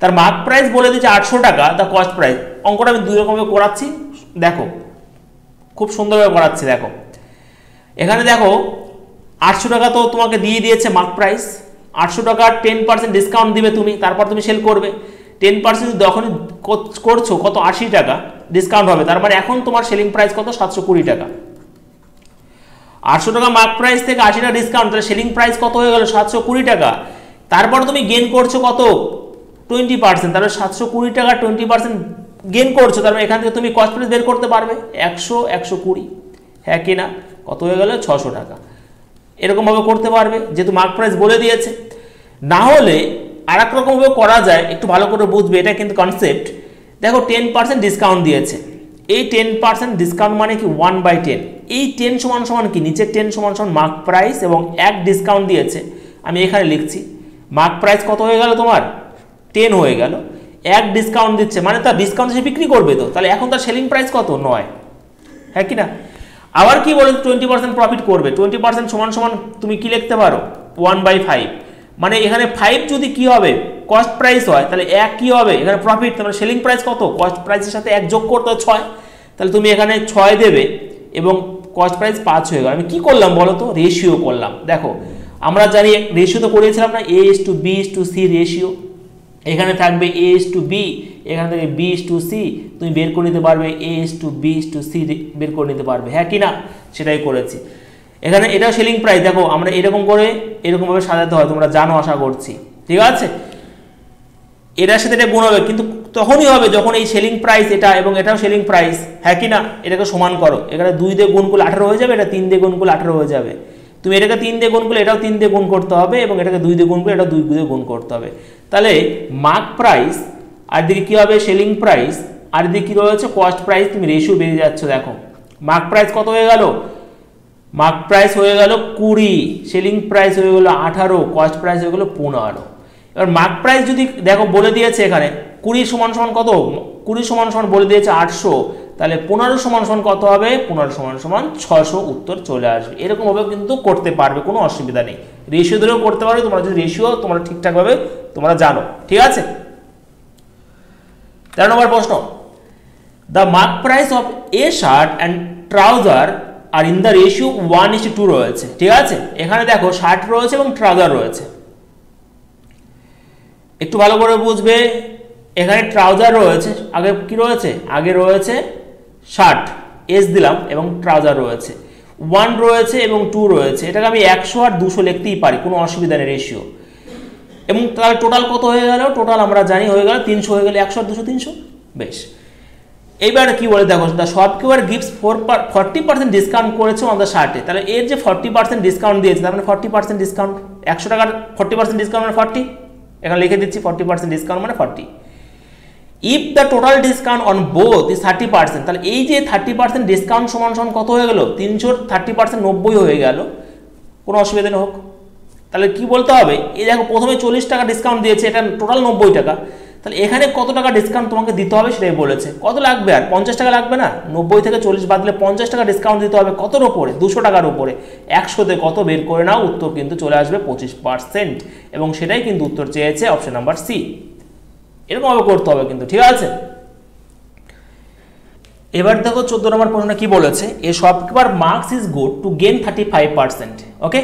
তার মার্ক প্রাইস বলে দিচ্ছে 800 টাকা, দ্য কস্ট প্রাইস, অঙ্কটা আমি দুই রকমভাবে করাচ্ছি, দেখো খুব সুন্দরভাবে করাচ্ছি। দেখো এখানে দেখো 800 টাকা তো তোমাকে দিয়ে দিয়েছে মার্ক প্রাইস, 800 টাকা 10% ডিসকাউন্ট দিবে তুমি, তারপর তুমি সেল করবে। 10% যখন করছো কত, 80 টাকা ডিসকাউন্ট হবে, তার মানে এখন তোমার সেলিং প্রাইস কত, 720 টাকা। 800 টাকা মার্ক প্রাইস থেকে 80 টাকা ডিসকাউন্ট, তাহলে সেলিং প্রাইস কত হয়ে গেল, 720 টাকা। তারপর তুমি গেন করছো কত, 20%, তাহলে 720 টাকা 20% গেন করছো, তার মানে এখান থেকে তুমি কস্ট প্রাইস বের করতে পারবে 100, 120, হ্যাঁ কি না, কত হয়ে গেল, 600 টাকা। এরকমভাবে করতে পারবে যেহেতু মার্ক প্রাইস বলে দিয়েছে। না হলে আর এক রকমভাবে করা যায়, একটু ভালো করে বুঝবে, এটা কিন্তু কনসেপ্ট। দেখো 10% ডিসকাউন্ট দিয়েছে, এই 10% ডিসকাউন্ট মানে কি 1/10, এই 10 সমান সমান কি, নিচের 10 সমান সমান মার্ক প্রাইস এবং 1 ডিসকাউন্ট দিয়েছে, আমি এখানে লিখছি মার্ক প্রাইস কত হয়ে গেল তোমার 10 হয়ে গেল, 1 ডিসকাউন্ট দিচ্ছে মানে তার ডিসকাউন্ট সে বিক্রি করবে তো, তাহলে এখন তার সেলিং প্রাইস কত, 9, হ্যাঁ কি না। আবার কি বলে 20% প্রফিট করবে, 20% সমান সমান তুমি কি লিখতে পারো 1/5, মানে এখানে 5 যদি কি হবে কস্ট প্রাইস হয়, তাহলে 1 কি হবে এখানে প্রফিট, তাহলে সেলিং প্রাইস কত, কস্ট প্রাইসের সাথে 1 যোগ করতে হয় 6, তাহলে তুমি এখানে 6 দেবে এবং কস্ট প্রাইস 5 হয়ে গেল। আমি কি করলাম বলো তো, রেশিও করলাম। দেখো আমরা জানি রেশিও তো করেছিলাম না, A:B:C রেশিও, এখানে থাকবে A:B, এখান থেকে B:C, তুমি বের করে নিতে পারবে A:B:C বের করে নিতে পারবে, হ্যাঁ কি না, সেটাই করেছি। এখানে এটাও সেলিং প্রাইস, দেখো আমরা এরকম করে এরকমভাবে সাজাতে হয়, তোমরা জানো আশা করছি, ঠিক আছে। এটার সাথে এটা গুণ হবে, কিন্তু তখনই হবে যখন এই সেলিং প্রাইস এটা এবং এটাও সেলিং প্রাইস, হ্যাঁ কি না, এটাকে সমান করো, এখানে 2 দিয়ে গুণ করলে 18 হয়ে যাবে, এটা 3 দিয়ে গুণ করলে 18 হয়ে যাবে, তুমি এটাকে 3 দিয়ে গুণ করলে এটাও 3 দিয়ে গুণ করতে হবে এবং এটাকে 2 দিয়ে গুণ করলে এটাও 2 দিয়ে গুণ করতে হবে। তাহলে মার্ক প্রাইস আর দিকে কি হবে সেলিং প্রাইস, আর দিকে কি রয়েছে কস্ট প্রাইস, তুমি রেশিও বেরিয়ে যাচ্ছে। দেখো মার্ক প্রাইস কত হয়ে গেল, মার্ক প্রাইস হয়ে গেল 20, সেলিং প্রাইস হয়ে গেল 18, কস্ট প্রাইস হয়ে গেল 15। এবার মার্ক প্রাইস যদি দেখো বলে দিয়েছে এখানে 20 সমান সমান কত, 20 সমান সমান বলে দিয়েছে 800, তাহলে 15 সমান সমান কত হবে, 15 সমান সমান 600, উত্তর চলে আসবে। এরকমভাবে কিন্তু করতে পারবে, কোনো অসুবিধা নেই, রেশিও ধরেও করতে পারবে, তোমরা যদি রেশিও তোমরা ঠিকঠাকভাবে তোমরা জানো, ঠিক আছে। 13 নম্বর প্রশ্ন, the mark price of a shirt and trouser are in the ratio 1:2 রয়েছে, ঠিক আছে। এখানে দেখো শার্ট রয়েছে এবং ট্রাউজার রয়েছে, একটু ভালো করে বুঝবে। এখানে ট্রাউজার রয়েছে, আগে কি রয়েছে, আগে রয়েছে শার্ট এস দিলাম এবং ট্রাউজার রয়েছে, 1 রয়েছে এবং 2 রয়েছে, এটাকে আমি 100 আর 200 লিখতেই পারি, কোনো অসুবিধা নেই রেশিও। এবং তাহলে টোটাল কত হয়ে গেল, টোটাল আমরা জানি হয়ে গেল 300 হয়ে গেল, 100 আর 200 300, বেশ। এইবার কি বলে দেখো, দ্য শপকিপার গিভস 40% ডিসকাউন্ট করেছে অন দ্য শার্টে, তাহলে এর যে 40% ডিসকাউন্ট দিয়েছে তার মানে 40% ডিসকাউন্ট, 100 টাকার 40% ডিসকাউন্ট মানে 40, এখানে লিখে দিচ্ছি 40% ডিসকাউন্ট মানে 40। If the total discount on both is 30%, তাহলে এই যে 30% ডিসকাউন্ট সমান সমান কত হয়ে গেল, 300 30% 90 হয়ে গেল, কোনো অসুবিধা নেই হোক। তাহলে কি বলতে হবে, এই দেখো প্রথমে 40 টাকা ডিসকাউন্ট দিয়েছে, এটা টোটাল 90 টাকা, তাহলে এখানে কত টাকা ডিসকাউন্ট তোমাকে দিতে হবে সেটাই বলেছে, কত লাগবে আর 50 টাকা লাগবে না, 90 থেকে 40 বাদ দিলে 50 টাকা ডিসকাউন্ট দিতে হবে, কতর উপরে 200 টাকার উপরে, 100তে কত বের করে নাও, উত্তর কিন্তু চলে আসবে 25%, এবং সেটাই কিন্তু উত্তর চেয়েছে অপশন নাম্বার সি। এরকমভাবে করতে হবে কিন্তু, ঠিক আছে। এবার দেখো 14 নম্বর প্রশ্ন কি বলেছে, a shopkeeper marks is good to gain 35%, okay,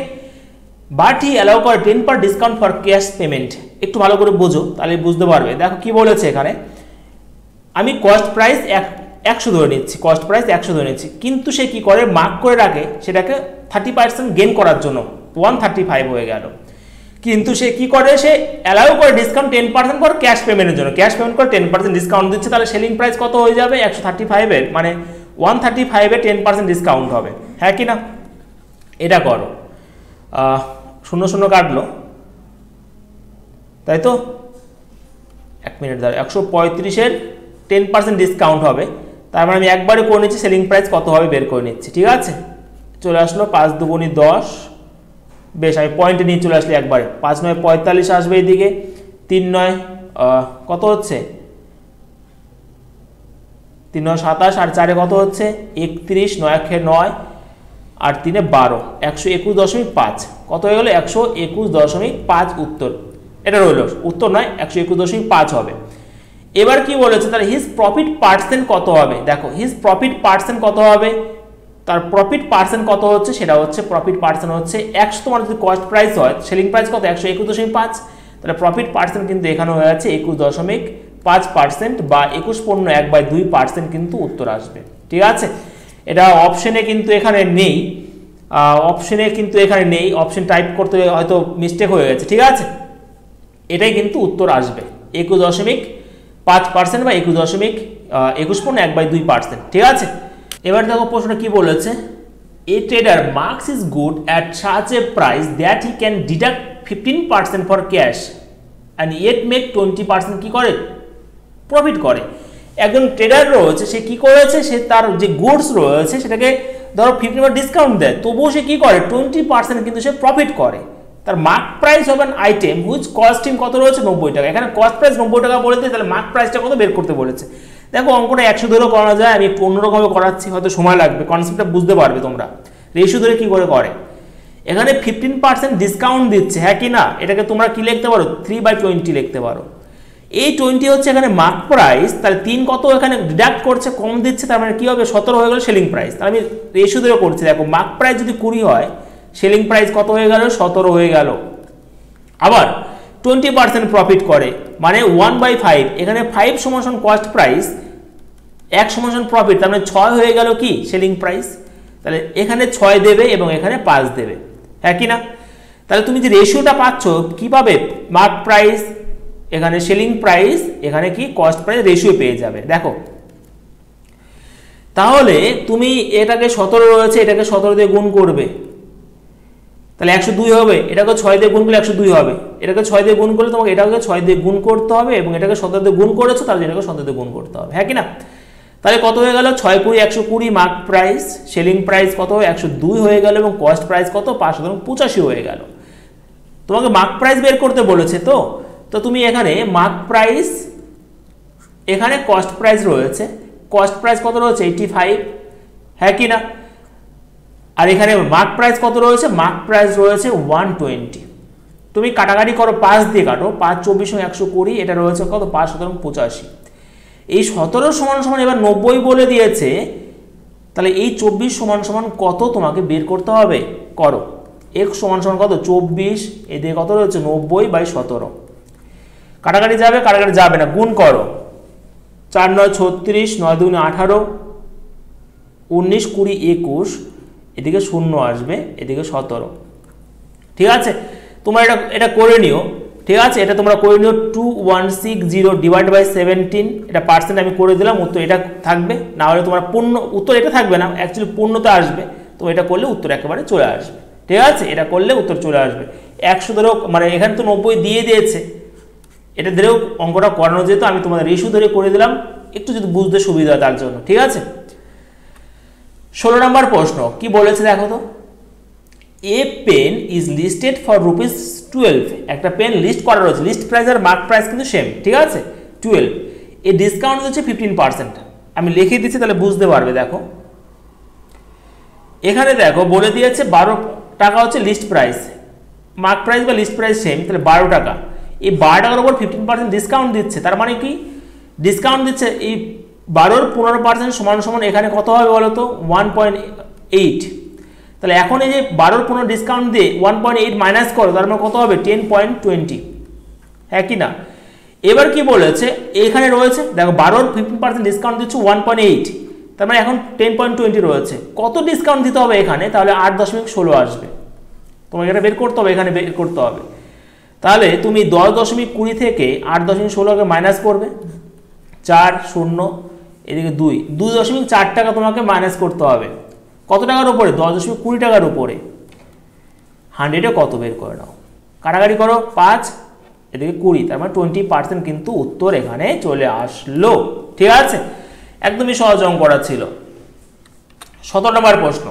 but he allow করে 10% ডিসকাউন্ট ফর ক্যাশ পেমেন্ট। একটু ভালো করে বোঝো তাহলে বুঝতে পারবে। দেখো কি বলেছে এখানে, আমি কস্ট প্রাইস 100 ধরে নিচ্ছি, কস্ট প্রাইস 100 ধরে নিচ্ছি, কিন্তু সে কি করে মার্ক করে রাখে সেটাকে 30% গেইন করার জন্য 135 হয়ে গেল, কিন্তু সে কি করে, সে অ্যালাউ করে ডিসকাউন্ট 10% ফর ক্যাশ পেমেন্টের জন্য, ক্যাশ পেমেন্ট করে 10% ডিসকাউন্ট দিচ্ছে, তাহলে সেলিং প্রাইস কত হয়ে যাবে 135 এর, মানে 135 এ 10% ডিসকাউন্ট হবে, হ্যাঁ কি না। এটা করো, 0 0 কাটলো, তাই তো, 1 মিনিট দাঁড়া, 135 এর 10% ডিসকাউন্ট হবে, তার মানে আমি একবারে করে নিচ্ছি, সেলিং প্রাইস কত হবে বের করে নিচ্ছি, ঠিক আছে। চলে আসলো 5 2 10, বেশ, আমি পয়েন্টে নিয়ে চলে আসলি একবারে, 5 9 45 আসবে এইদিকে, 3 9 কত হচ্ছে, 3 9 27, আর 4 কত হচ্ছে 31, 9 9 আর 3 12, 121.5, কত হয়ে গেল 121.5 উত্তর, এটা রইল উত্তর নয়, 121.5 হবে। এবার কি বলেছে, তাহলে হিজ প্রফিট পার্সেন্ট কত হবে, দেখো হিজ প্রফিট পার্সেন্ট কত হবে, তার প্রফিট পার্সেন্ট কত হচ্ছে, সেটা হচ্ছে প্রফিট পার্সেন্ট হচ্ছে 100, তোমার যদি কস্ট প্রাইস হয়, সেলিং প্রাইস কত 121.5, তাহলে প্রফিট পার্সেন্ট কিন্তু এখানে হয়ে যাচ্ছে 21.5% বা 21.1/2% কিন্তু উত্তর আসবে। ঠিক আছে, এটা অপশনে কিন্তু এখানে নেই, অপশন টাইপ করতে হয়তো মিস্টেক হয়ে গেছে। ঠিক আছে, এটাই কিন্তু উত্তর আসবে 21.5% বা 21.1/2%। ঠিক আছে, এবার দেখো প্রশ্নটা কি বলেছে, এ tedder marks is good at such a price that he can deduct 15% for cash and yet make 20% কি করে, প্রফিট করে। একজন ট্রেডার রয়েছে, সে কি করেছে, সে তার যে গুডস রয়েছে সেটাকে ধরো 15% ডিসকাউন্ট দেয়, তবুও সে কি করে 20% কিন্তু সে প্রফিট করে। তার mark price of an item which cost হিম কত রয়েছে 90 টাকা, এখানে কস্ট প্রাইস 90 টাকা বলে দিয়ে তাহলে মার্ক প্রাইসটা কত বের করতে বলেছে। দেখো অঙ্কটা 100 ধরেও করা যায়, আমি অন্যরকমভাবে করাচ্ছি, হয়তো সময় লাগবে, কনসেপ্টটা বুঝতে পারবে তোমরা। রেশিও ধরে কি করে করে, এখানে 15% ডিসকাউন্ট দিচ্ছে, হ্যাঁ কি না, এটাকে তোমরা কি লিখতে পারো 3/20 লিখতে পারো। এই 20 হচ্ছে এখানে মার্ক প্রাইস, তাহলে 3 কত এখানে ডিডাক্ট করছে, কম দিচ্ছে, তার মানে কি হবে 17 হয়ে গেল সেলিং প্রাইস। তাহলে আমি রেশিও ধরে করছি, দেখো মার্ক প্রাইস যদি 20 হয়, সেলিং প্রাইস কত হয়ে গেল 17 হয়ে গেল। আবার 20% প্রফিট করে মানে 1/5, এখানে 5 সমান কস্ট প্রাইস, 1 সমান প্রফিট, তার মানে 6 হয়ে গেল কি সেলিং প্রাইস। তাহলে এখানে 6 দেবে এবং এখানে 5 দেবে, হ্যাঁ কি না। তাহলে তুমি যে রেশিওটা পাচ্ছ কি পাবে, মার্ক প্রাইস এখানে সেলিং প্রাইস, এখানে কি কস্ট প্রাইস রেশিও পেয়ে যাবে। দেখো তাহলে তুমি এটাকে 17 রয়েছে, এটাকে 17 দিয়ে গুণ করবে, তাহলে 102 হবে, এটাকে 6 দিয়ে গুণ করলে 102 হবে, এটাকে 6 দিয়ে গুণ করলে তোমাকে এটাকে 6 দিয়ে গুণ করতে হবে এবং এটাকে 17 দিয়ে গুণ করেছো, তাহলে এটাকে 17 দিয়ে গুণ করতে হবে, হ্যাঁ কি না। তাহলে কত হয়ে গেল 6 × 120 মার্ক প্রাইস, সেলিং প্রাইস কত 102 হয়ে গেল এবং কস্ট প্রাইস কত 585 হয়ে গেল। তোমাকে মার্ক প্রাইস বের করতে বলেছে, তো তুমি এখানে মার্ক প্রাইস, এখানে কস্ট প্রাইস রয়েছে, কস্ট প্রাইস কত রয়েছে 85, হ্যাঁ কি না। আর এখানে মার্ক প্রাইস কত রয়েছে, মার্ক প্রাইস রয়েছে 120। তুমি কাটাকাটি করো, 5 দিয়ে কাটো, 5 × 24 = 120, এটা রয়েছে কত 5 × 85। এই 17 সমান এবার 90 বলে দিয়েছে, তাহলে এই 24 সমান কত তোমাকে বের করতে হবে, করো x সমান কত 24, এদিকে কত রয়েছে 90/17, কাটাকাটি যাবে, কাটাকাটি যাবে না, গুণ করো, 4 × 9 = 36, 9 × 2 = 18, 19, 20, 21, এদিকে 0 আসবে, এদিকে 17। ঠিক আছে, তোমরা এটা করে নিও। ঠিক আছে, এটা তোমরা করে নিও, 2160 / 17, এটা পার্সেন্ট আমি করে দিলাম, উত্তর এটা থাকবে, না হলে তোমার পূর্ণ উত্তর এটা থাকবে না, অ্যাকচুয়ালি পূর্ণতে আসবে, তো এটা করলে উত্তর একেবারে চলে আসবে। ঠিক আছে, এটা করলে উত্তর চলে আসবে। 100 ধরেও, মানে এখানে তো 90 দিয়ে দিয়েছে, এটা ধরেও অঙ্কটা করানো যেত, আমি তোমাদের রেশিও ধরে করে দিলাম, একটু যদি বুঝতে সুবিধা হয় তার জন্য। ঠিক আছে, 16 নম্বর প্রশ্ন কি বলেছে দেখো তো, a pen is listed for ₹12, একটা পেন লিস্ট করা রয়েছে, লিস্ট প্রাইস আর মার্ক প্রাইস কিন্তু সেম। ঠিক আছে, 12, এ ডিসকাউন্ট হচ্ছে 15%, আমি লিখে দিচ্ছি তাহলে বুঝতে পারবে। দেখো এখানে দেখো বলে দিয়েছে 12 টাকা হচ্ছে লিস্ট প্রাইস, মার্ক প্রাইস বা লিস্ট প্রাইস সেম, তাহলে 12 টাকা, এই 12 টাকার উপর 15% ডিসকাউন্ট দিচ্ছে, তার মানে কি ডিসকাউন্ট দিচ্ছে, এই 12 র 15% সমান এখানে কত হবে বলো তো 1.8। তাহলে এখন এই যে 12 র 15 ডিসকাউন্ট দিয়ে 1.8 মাইনাস করো, তার মানে কত হবে 10.20, হ্যাঁ কি না। এবার কি বলেছে, এখানে রয়েছে দেখো 12 র 15% ডিসকাউন্ট দিচ্ছে 1.8, তার মানে এখন 10.20 রয়েছে, কত ডিসকাউন্ট দিতে হবে এখানে, তাহলে 8.16 আসবে, তোমাকে এটা বের করতে হবে, এখানে বের করতে হবে। তাহলে তুমি 10.20 থেকে 8.16কে মাইনাস করবে, 4 0, এদিকে 2.4 টাকা তোমাকে মাইনাস করতে হবে, কত টাকার উপরে 10.20 টাকার উপরে, 100-এ কত বের করে নাও, কাটাকাটি করো, 5 এদিকে 20, তার মানে 20% কিন্তু উত্তর এখানে চলে আসলো। ঠিক আছে, একদমই সহজ অঙ্ক করা ছিল। 17 নম্বর প্রশ্ন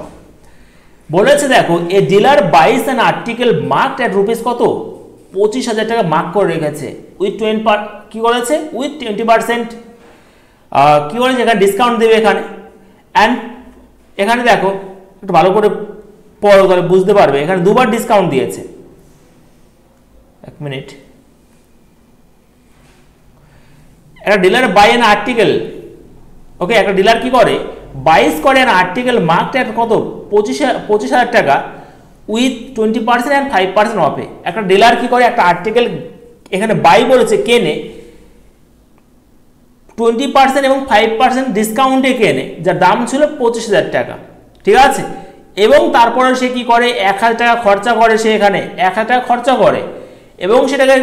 বলেছে দেখো, a dealer buys an article marked at rupees কত 25,000 টাকা মার্ক করে রেখেছে, উইথ 20 কি করেছে, উইথ 20% কি করেছে, এখানে ডিসকাউন্ট দেবে এখানে, অ্যান্ড এখানে দেখো একটু ভালো করে পড়ো তাহলে বুঝতে পারবে, এখানে দুবার ডিসকাউন্ট দিয়েছে, এক মিনিট, একটা ডিলার বাই অ্যান আর্টিকেল, ওকে, একটা ডিলার কি করে, বাইস করে অ্যান আর্টিকেল মার্কড অ্যাট কত 25,000 টাকা উইথ 20% অ্যান্ড 5% অফে। একটা ডিলার কি করে, একটা আর্টিকেল এখানে বাই বলেছে কেনে 20% এবং 5% ডিসকাউন্টে কেনে, যার দাম ছিল 25,000 টাকা, ঠিক আছে। এবং তারপরে সে কি করে, 1,000 টাকা খরচা করে, সে এখানে 1,000 টাকা খরচা করে এবং সেটাকে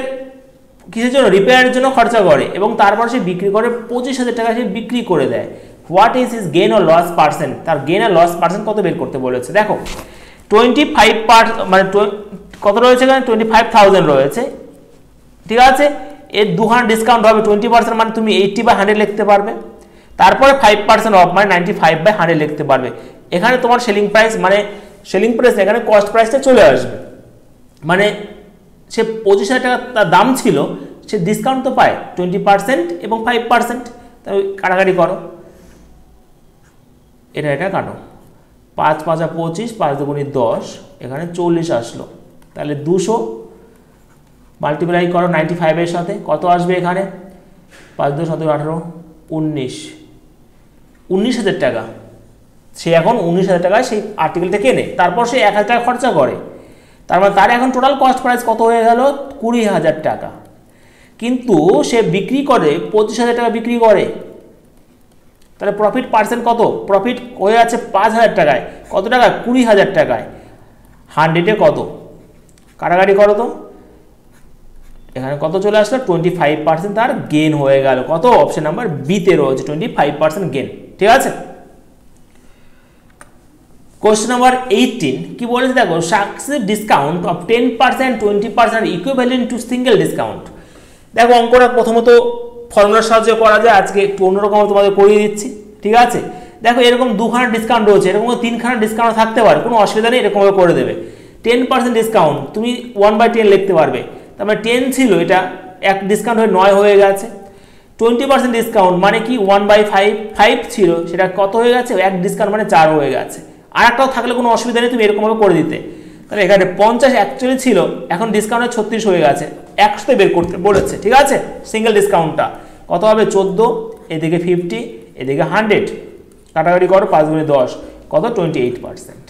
কিসের জন্য, রিপেয়ারের জন্য খরচা করে, এবং তারপর সে বিক্রি করে 25,000 টাকা সে বিক্রি করে দেয়। What is his gain or loss percent, তার গেইন আর লস পার্সেন্ট কত বের করতে বলেছে। দেখো 25% মানে কত রয়েছে এখানে, 25,000 রয়েছে, ঠিক আছে। এর 200 ডিসকাউন্ট হবে, 20% মানে তুমি 80/100 লিখতে পারবে, তারপরে 5% অফ মানে 95/100 লিখতে পারবে। এখানে তোমার সেলিং প্রাইস মানে সেলিং প্রাইস এখানে কস্ট প্রাইসটা চলে আসবে, মানে সে 25,000 টাকা তার দাম ছিল, সে ডিসকাউন্ট তো পায় 20% এবং 5%। তাই কাটাকাটি করো, এটা কাটো, 5 × 5 = 25, 5 × 2 = 10, এখানে 40 আসলো, তাহলে 200 মাল্টিপ্লাই করো 95 এর সাথে, কত আসবে এখানে, 5 × 2 = 17, 18, 19,000 টাকা। সে এখন 19,000 টাকায় সেই আর্টিকেলটা কেনে, তারপর সে 1,000 টাকা খরচা করে, তার মানে তার এখন টোটাল কস্ট প্রাইস কত হয়ে গেল, 20,000 টাকা। কিন্তু সে বিক্রি করে 25,000 টাকা বিক্রি করে, তাহলে প্রফিট পার্সেন্ট কত, প্রফিট হয়ে আছে 5,000 টাকায়, কত টাকা, 20,000 টাকায়, 100-এ কত, কাটাকাটি করো তো, এখানে কত চলে আসলো, 25% তার গেন হয়ে গেল, কত, অপশন নাম্বার বিতে রয়েছে 25% গেন, ঠিক আছে। কোশ্চেন নাম্বার 18 কি বলেছে দেখো, successive discount of 10%, 20% equivalent to single discount. দেখো অঙ্কটা প্রথমত ফর্মুলার সাহায্যে করা যায়, আজকে একটু অন্যরকম তোমাদের করিয়ে দিচ্ছি, ঠিক আছে। দেখো এরকম 2খানা ডিসকাউন্ট রয়েছে, এরকম 3খানা ডিসকাউন্ট থাকতে পারে, কোনো অসুবিধা নেই, এরকমভাবে করে দেবে। 10% ডিসকাউন্ট তুমি 1/10 লিখতে পারবে, তার মানে 10 ছিল, এটা এক ডিসকাউন্ট হয়ে 9 হয়ে গেছে। 20% ডিসকাউন্ট মানে কি 1/5, 5 ছিল, সেটা কত হয়ে গেছে, এক ডিসকাউন্ট মানে 4 হয়ে গেছে। আর একটাও থাকলে কোনো অসুবিধা নেই, তুমি এরকমভাবে করে দিতে। তাহলে এখানে 50 অ্যাকচুয়ালি ছিল, এখন ডিসকাউন্টে 36 হয়ে গেছে, 100 বের করতে বলেছে, ঠিক আছে। সিঙ্গেল ডিসকাউন্টটা কত হবে, 14, এদিকে 50, এদিকে 100, কাটাকাটি করো, 5 × 10 কত, 28%।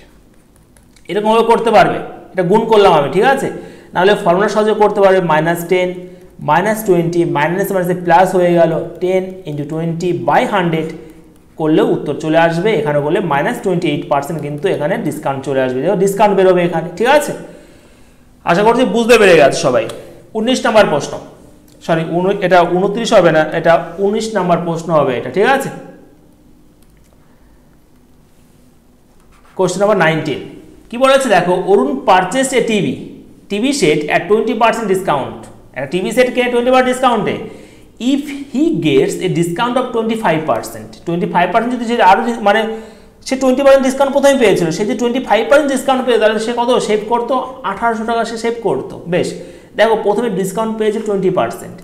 এরকমভাবে করতে পারবে, এটা গুণ করলাম আমি, ঠিক আছে। নাহলে ফর্মুলার সাহায্যে করতে পারবে, -10 -20 মাইনাস মাইনাসে প্লাস হয়ে গেল, 10 × 20/100 করলেও উত্তর চলে আসবে। এখানে বলে -28% কিন্তু এখানে ডিসকাউন্ট চলে আসবে, ডিসকাউন্ট বেরোবে এখানে, ঠিক আছে। আশা করছি বুঝতে পেরে গেছে সবাই। 19 নম্বর প্রশ্ন, সরি এটা 29 হবে না, এটা 19 নম্বর প্রশ্ন হবে এটা, ঠিক আছে। কোশ্চেন নাম্বার 19 কি বলেছে দেখো, Arun purchase a TV set at 20% discount. একটা টিভি সেট কিনে 20% ডিসকাউন্টে, if he gets a discount of 25%, 25% যদি সে আরও মানে সে 20% ডিসকাউন্ট প্রথমে পেয়েছিল, সে যে 25% ডিসকাউন্ট পেয়ে, তাহলে সে কত সেভ করতো, 1800 টাকা সে সেভ করতো। বেশ, দেখো প্রথমে ডিসকাউন্ট পেয়েছে 20%,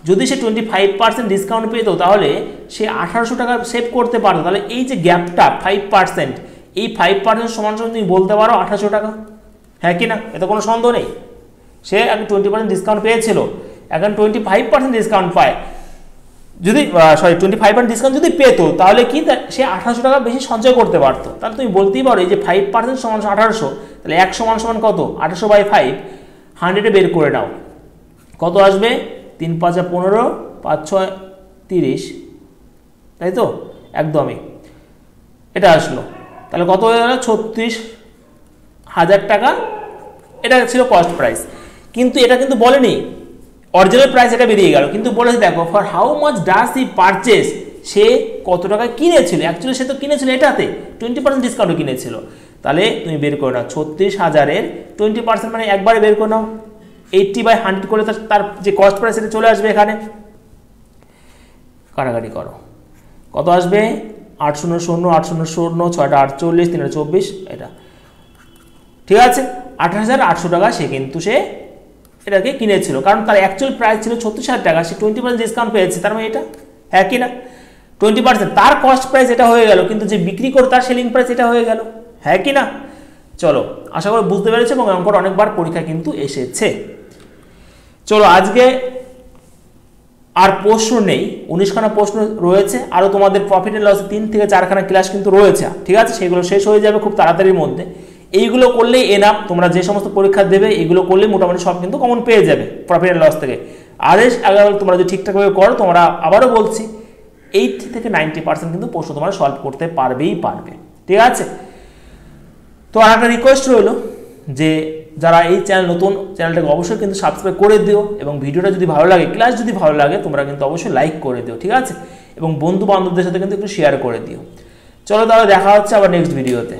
যদি সে 25% ডিসকাউন্ট পেত তাহলে সে 1800 টাকা সেভ করতে পারতো। তাহলে এই যে গ্যাপটা 5%, এই 5% সমান সমান তুমি বলতে পারো 1800 টাকা, হ্যাঁ কি না, এতে কোনো সন্দেহ নেই। সে আগে 20% ডিসকাউন্ট পেয়েছিল, এখন 25% ডিসকাউন্ট পায়, যদি 25% ডিসকাউন্ট যদি পেতো তাহলে কি সে 1800 টাকা বেশি সঞ্চয় করতে পারতো। তাহলে তুমি বলতেই পারো এই যে 5% সমান 1800, তাহলে 1 সমান সমান কত, 18/5, 100-এ বের করে নাও, কত আসবে, 3 × 5 = 15, 5 × 6 = 30, তাই তো, একদমই এটা আসলো। তাহলে কত হয়ে গেল, 36,000 টাকা, এটা ছিল কস্ট প্রাইস। কিন্তু এটা কিন্তু বলেনি অরিজিনাল প্রাইস, এটা বেরিয়ে গেল, কিন্তু বলেছে দেখো for how much does he purchase, সে কত টাকা কিনেছিল, অ্যাকচুয়ালি সে তো কিনেছিল এটাতে 20% ডিসকাউন্টে কিনেছিল। তাহলে তুমি বের করে নাও 36,000-এর 20% মানে একবারে বের করে নাও, 80/100 করে তার যে কস্ট প্রাইস এটা চলে আসবে এখানে, কাটাকাটি করো, কত আসবে, 800 800 6টা 48, 3টা 24, এটা ঠিক আছে। 28,800 টাকা সে কিন্তু সে এটাকে কিনেছিল, কারণ তার অ্যাকচুয়াল প্রাইস ছিল 36,000 টাকা, সে 20% ডিসকাউন্ট পেয়েছে, তার মানে এটা, হ্যাঁ কি না, 20% তার কস্ট প্রাইস এটা হয়ে গেল, কিন্তু যে বিক্রি করে তার সেলিং প্রাইস এটা হয়ে গেল, হ্যাঁ কি না। চলো, আশা করি বুঝতে পেরেছো, এবং অঙ্কটা অনেকবার পরীক্ষা কিন্তু এসেছে। চলো আজকে আর প্রশ্ন নেই, 19খানা প্রশ্ন রয়েছে, আরও তোমাদের প্রফিট অ্যান্ড লসে 3 থেকে 4খানা ক্লাস কিন্তু রয়েছে, ঠিক আছে, সেগুলো শেষ হয়ে যাবে খুব তাড়াতাড়ির মধ্যে। এইগুলো করলেই এনাফ, তোমরা যে সমস্ত পরীক্ষা দেবে এইগুলো করলে মোটামুটি সব কিন্তু কমন পেয়ে যাবে প্রফিট অ্যান্ড লস থেকে। আদার্স আগামী তোমরা যদি ঠিকঠাকভাবে করো, তোমরা আবারও বলছি 80 থেকে 90% কিন্তু প্রশ্ন তোমরা সলভ করতে পারবেই পারবে, ঠিক আছে। তো আর একটা রিকোয়েস্ট রইল যে যারা এই চ্যানেল নতুন, চ্যানেলটাকে অবশ্যই কিন্তু সাবস্ক্রাইব করে দিও, এবং ভিডিওটা যদি ভালো লাগে, ক্লাস যদি ভালো লাগে, তোমরা কিন্তু অবশ্যই লাইক করে দিও, ঠিক আছে, এবং বন্ধু বান্ধবদের সাথে কিন্তু একটু শেয়ার করে দিও। চলো তাহলে দেখা হচ্ছে আবার নেক্সট ভিডিওতে।